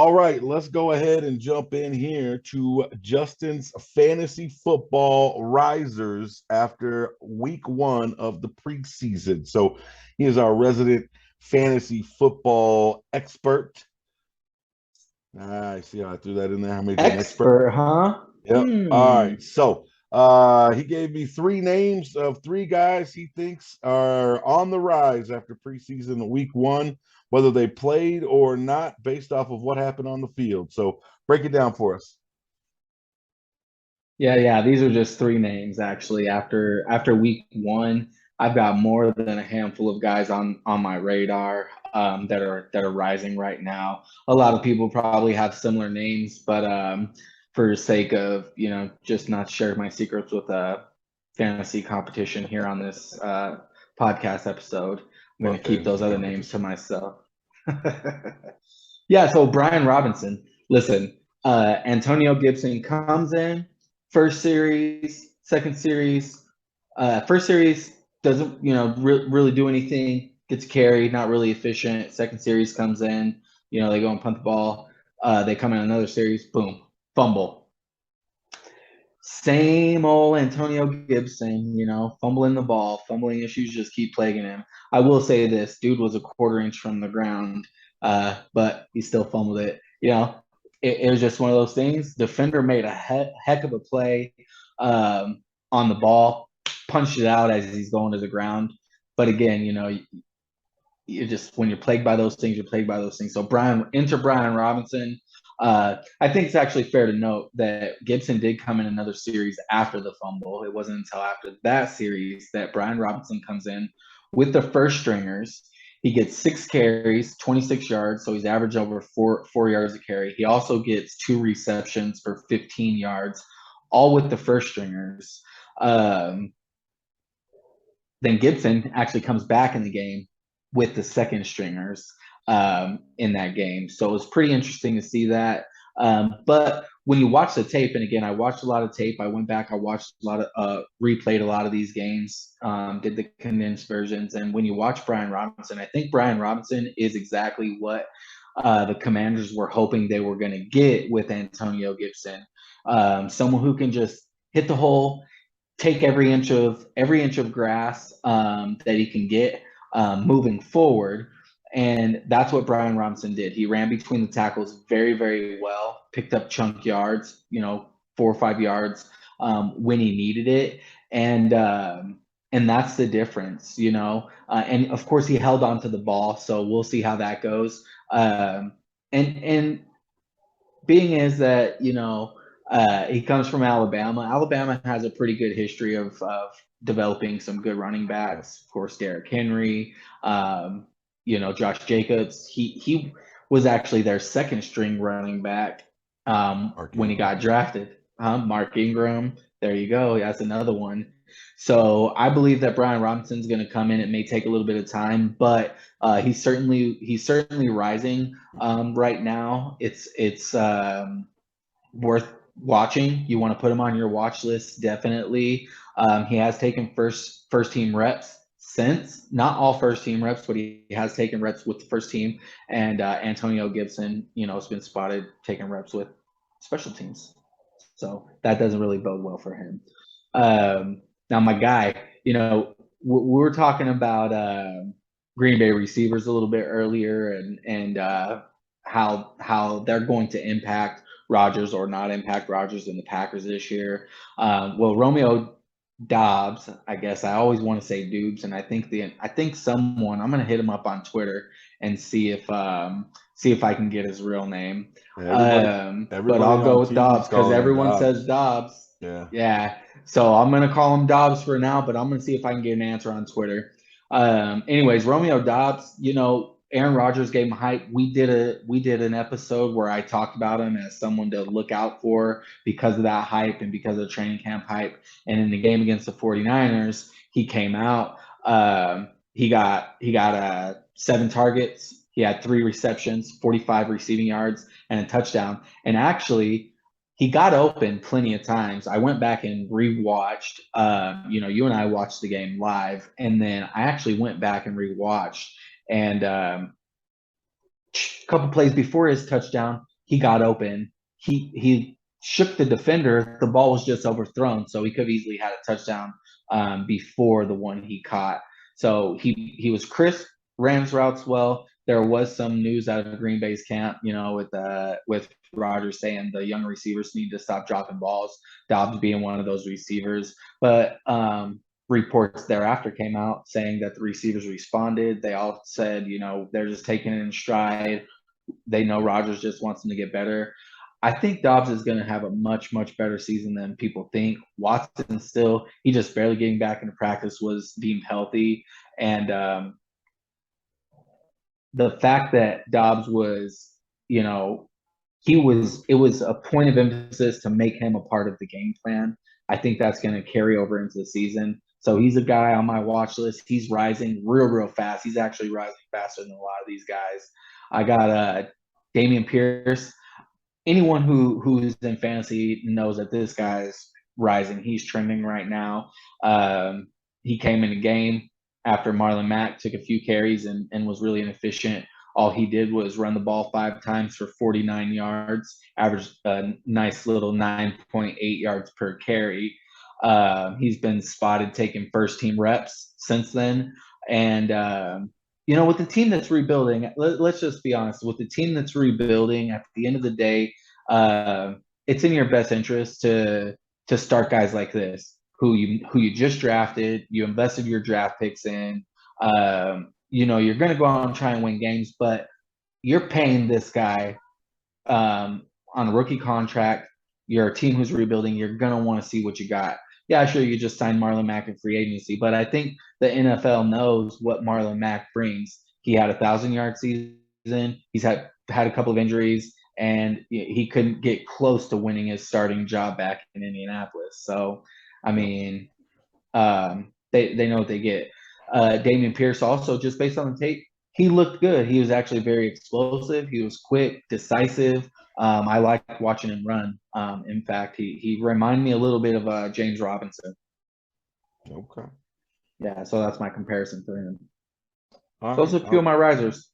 All right, let's go ahead and jump in here to Justin's fantasy football risers after week one of the preseason. So he is our resident fantasy football expert. I see how I threw that in there. How many an expert? Expert, huh? Yep. All Hmm. right. So he gave me three names of three guys he thinks are on the rise after preseason week one, whether they played or not, based off of what happened on the field. So break it down for us. Yeah. These are just three names actually. After week one, I've got more than a handful of guys on my radar that are rising right now. A lot of people probably have similar names, but for sake of just not share my secrets with a fantasy competition here on this podcast episode, I'm going Love to keep those fantasy other names to competition. myself. Yeah, so Brian Robinson, listen, Antonio Gibson comes in, first series, second series. First series doesn't, really do anything, gets carried, not really efficient. Second series comes in, they go and punt the ball. They come in another series, boom, fumble. Same old Antonio Gibson, fumbling the ball, fumbling issues just keep plaguing him. I will say this dude was a quarter inch from the ground, but he still fumbled it. It was just one of those things. Defender made a heck of a play on the ball, punched it out as he's going to the ground. But again, you just when you're plagued by those things, you're plagued by those things. So Brian Robinson. I think it's actually fair to note that Gibson did come in another series after the fumble. It wasn't until after that series that Brian Robinson comes in with the first stringers. He gets 6 carries, 26 yards, so he's averaged over four yards a carry. He also gets 2 receptions for 15 yards, all with the first stringers. Um, then Gibson actually comes back in the game with the second stringers in that game. So it was pretty interesting to see that. But when you watch the tape, and again, I watched a lot of tape. I went back, I watched a lot of, replayed a lot of these games, did the condensed versions. And when you watch Brian Robinson, I think Brian Robinson is exactly what the Commanders were hoping they were going to get with Antonio Gibson. Someone who can just hit the hole, take every inch of grass that he can get moving forward. And that's what Brian Robinson did. He ran between the tackles very, very well, picked up chunk yards, 4 or 5 yards when he needed it. And that's the difference. And of course, he held on to the ball. So we'll see how that goes. And being is that he comes from Alabama. Alabama has a pretty good history of developing some good running backs. Of course, Derrick Henry, Josh Jacobs. He was actually their second string running back Mark when he Ingram. got drafted. Mark Ingram. There you go. That's another one. So I believe that Brian Robinson's going to come in. It may take a little bit of time, but he's certainly rising right now. It's worth watching. You want to put him on your watch list, definitely. He has taken first team reps since, not all first team reps, but he has taken reps with the first team. And Antonio Gibson, has been spotted taking reps with special teams. So that doesn't really bode well for him. Now, my guy, we were talking about Green Bay receivers a little bit earlier, and how they're going to impact Rodgers or not impact Rodgers in the Packers this year. Well, Romeo Dobbs, I guess I always want to say Dubes, and I think someone I'm gonna hit him up on Twitter and see if I can get his real name. Everybody, But everybody I'll go on with TV is Dobbs because calling him everyone says Dobbs. Dobbs. Yeah. Yeah, so I'm gonna call him Dobbs for now, but I'm gonna see if I can get an answer on Twitter. Anyways, Romeo Dobbs, Aaron Rodgers gave him hype. We did an episode where I talked about him as someone to look out for because of that hype and because of training camp hype. And in the game against the 49ers, he came out. He got 7 targets. He had 3 receptions, 45 receiving yards, and a touchdown. And actually, he got open plenty of times. I went back and rewatched. You and I watched the game live, and then I actually went back and rewatched. And a couple plays before his touchdown, he got open. He shook the defender. The ball was just overthrown, so he could have easily had a touchdown before the one he caught. So he was crisp, ran his routes well. There was some news out of Green Bay's camp, with Rodgers saying the young receivers need to stop dropping balls. Dobbs being one of those receivers, but reports thereafter came out saying that the receivers responded. They all said, they're just taking it in stride. They know Rodgers just wants them to get better. I think Dobbs is going to have a much, much better season than people think. Watson still, he just barely getting back into practice, was deemed healthy. And the fact that Dobbs was, it was a point of emphasis to make him a part of the game plan. I think that's going to carry over into the season. So he's a guy on my watch list. He's rising real, real fast. He's actually rising faster than a lot of these guys. I got Damian Pierce. Anyone who's in fantasy knows that this guy's rising. He's trending right now. He came in the game after Marlon Mac took a few carries and was really inefficient. All he did was run the ball 5 times for 49 yards, averaged a nice little 9.8 yards per carry. He's been spotted taking first team reps since then. And, with the team that's rebuilding, let's just be honest, with the team that's rebuilding, at the end of the day, it's in your best interest to start guys like this who you just drafted, you invested your draft picks in. You're going to go out and try and win games, but you're paying this guy on a rookie contract. You're a team who's rebuilding. You're going to want to see what you got. Yeah, sure, you just signed Marlon Mac in free agency, but I think the NFL knows what Marlon Mac brings. He had a 1,000-yard season. He's had a couple of injuries, and he couldn't get close to winning his starting job back in Indianapolis. So, I mean, they know what they get. Damien Pierce also, just based on the tape, he looked good. He was actually very explosive. He was quick, decisive. I like watching him run. In fact, he reminded me a little bit of James Robinson. Okay. Yeah, so that's my comparison for him. Those are a few of my risers.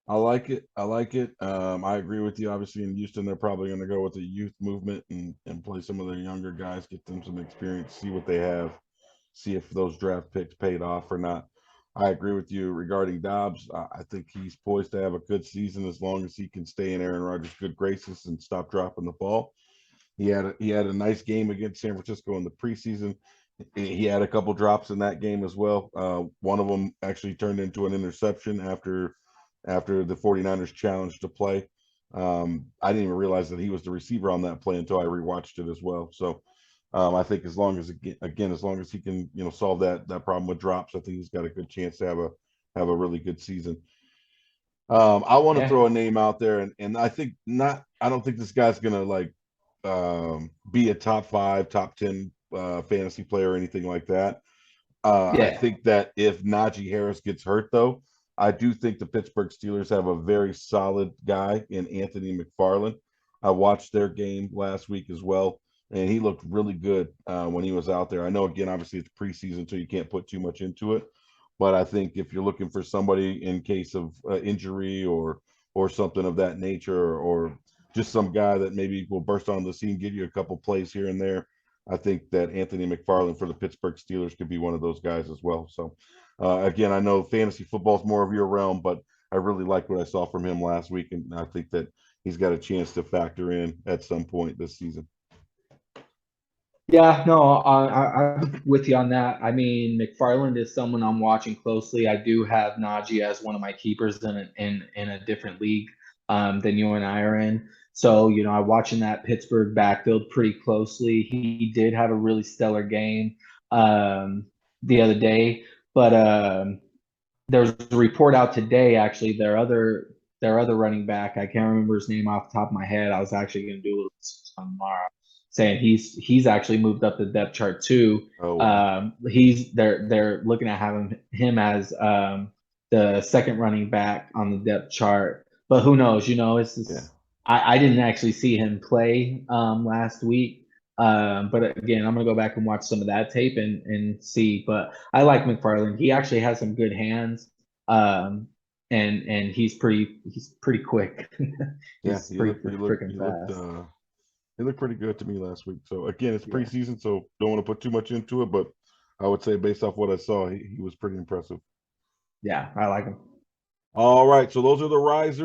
I like it. I agree with you. Obviously, in Houston, they're probably going to go with the youth movement and play some of their younger guys, get them some experience, see what they have, see if those draft picks paid off or not. I agree with you regarding Dobbs. I think he's poised to have a good season as long as he can stay in Aaron Rodgers' good graces and stop dropping the ball. He had a nice game against San Francisco in the preseason. He had a couple drops in that game as well. One of them actually turned into an interception after the 49ers challenged to play. I didn't even realize that he was the receiver on that play until I rewatched it as well. So I think as long as he can, solve that problem with drops, I think he's got a good chance to have a really good season. I want to throw a name out there, and I think not. I don't think this guy's gonna be a top 5, top 10 fantasy player or anything like that. I think that if Najee Harris gets hurt, though, I do think the Pittsburgh Steelers have a very solid guy in Anthony Mcfarlane. I watched their game last week as well, and he looked really good when he was out there. I know, again, obviously it's preseason, so you can't put too much into it. But I think if you're looking for somebody in case of injury or something of that nature, or just some guy that maybe will burst on the scene, give you a couple plays here and there, I think that Anthony Mcfarlane for the Pittsburgh Steelers could be one of those guys as well. So, again, I know fantasy football is more of your realm, but I really liked what I saw from him last week, and I think that he's got a chance to factor in at some point this season. Yeah, no, I'm with you on that. I mean, Mcfarland is someone I'm watching closely. I do have Najee as one of my keepers in a different league than you and I are in. So, I'm watching that Pittsburgh backfield pretty closely. He did have a really stellar game the other day, but there's a report out today, actually, their other running back. I can't remember his name off the top of my head. I was actually going to do a little tomorrow, saying he's actually moved up the depth chart too. Oh, wow. They're looking at having him as the second running back on the depth chart. But who knows? It's just, I didn't actually see him play last week. But again, I'm gonna go back and watch some of that tape and see. But I like Mcfarland. He actually has some good hands. and he's pretty quick. Yeah, He's pretty freaking fast. He looked pretty good to me last week. So again, it's Yeah. preseason, so don't want to put too much into it, but I would say based off what I saw, he was pretty impressive. Yeah, I like him. All right, so those are the risers.